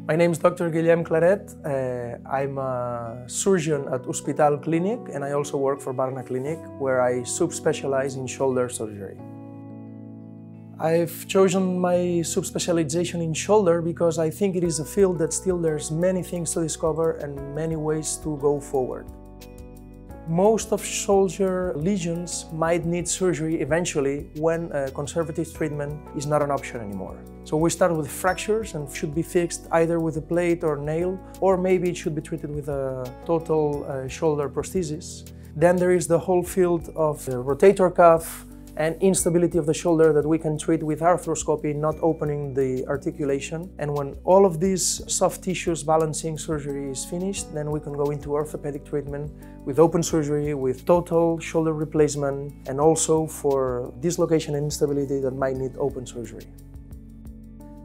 My name is Dr. Guillem Claret. I'm a surgeon at Hospital Clinic, and I also work for Barna Clinic, where I subspecialize in shoulder surgery. I've chosen my subspecialization in shoulder because I think it is a field that still there's many things to discover and many ways to go forward. Most of shoulder lesions might need surgery eventually when conservative treatment is not an option anymore. So we start with fractures and should be fixed either with a plate or nail, or maybe it should be treated with a total shoulder prosthesis. Then there is the whole field of the rotator cuff and instability of the shoulder that we can treat with arthroscopy, not opening the articulation. And when all of these soft tissues balancing surgery is finished, then we can go into orthopedic treatment with open surgery, with total shoulder replacement, and also for dislocation and instability that might need open surgery.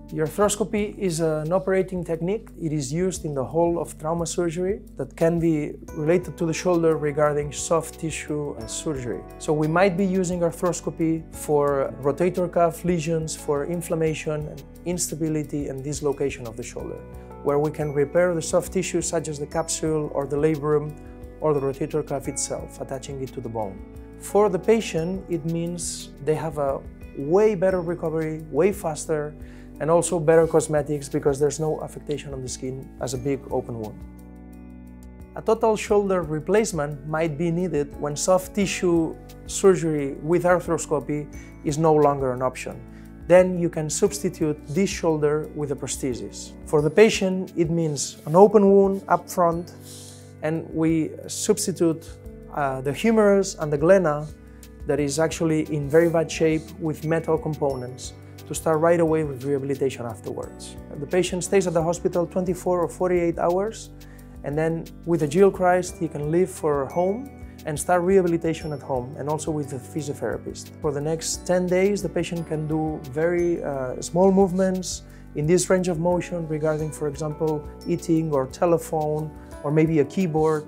The arthroscopy is an operating technique. It is used in the whole of trauma surgery that can be related to the shoulder regarding soft tissue surgery. So we might be using arthroscopy for rotator cuff lesions, for inflammation and instability and dislocation of the shoulder, where we can repair the soft tissue such as the capsule or the labrum or the rotator cuff itself, attaching it to the bone. For the patient, it means they have a way better recovery, way faster, and also better cosmetics because there's no affectation on the skin as a big open wound. A total shoulder replacement might be needed when soft tissue surgery with arthroscopy is no longer an option. Then you can substitute this shoulder with a prosthesis. For the patient, it means an open wound up front, and we substitute the humerus and the glena that is actually in very bad shape with metal components to start right away with rehabilitation afterwards. The patient stays at the hospital 24 or 48 hours, and then with a Guillem Claret he can leave for home and start rehabilitation at home, and also with the physiotherapist. For the next 10 days, the patient can do very small movements in this range of motion regarding, for example, eating or telephone or maybe a keyboard.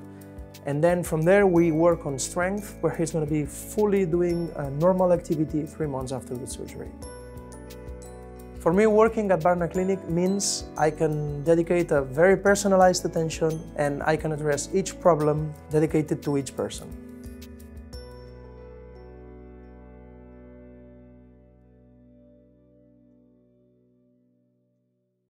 And then from there we work on strength, where he's going to be fully doing normal activity 3 months after the surgery. For me, working at Barna Clinic means I can dedicate a very personalized attention, and I can address each problem dedicated to each person.